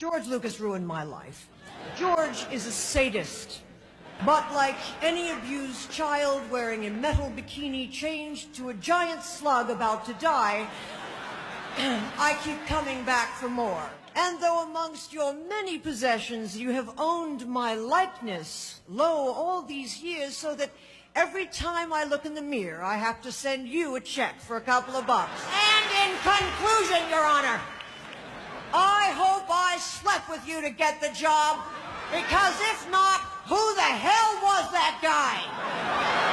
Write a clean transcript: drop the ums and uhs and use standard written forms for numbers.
George Lucas ruined my life. George is a sadist. But like any abused child wearing a metal bikini changed to a giant slug about to die, I keep coming back for more. And though amongst your many possessions you have owned my likeness, lo, all these years, so that every time I look in the mirror, I have to send you a check for a couple of bucks. And in conclusion, Your Honor, I hope I slept with you to get the job, because if not, who the hell was that guy?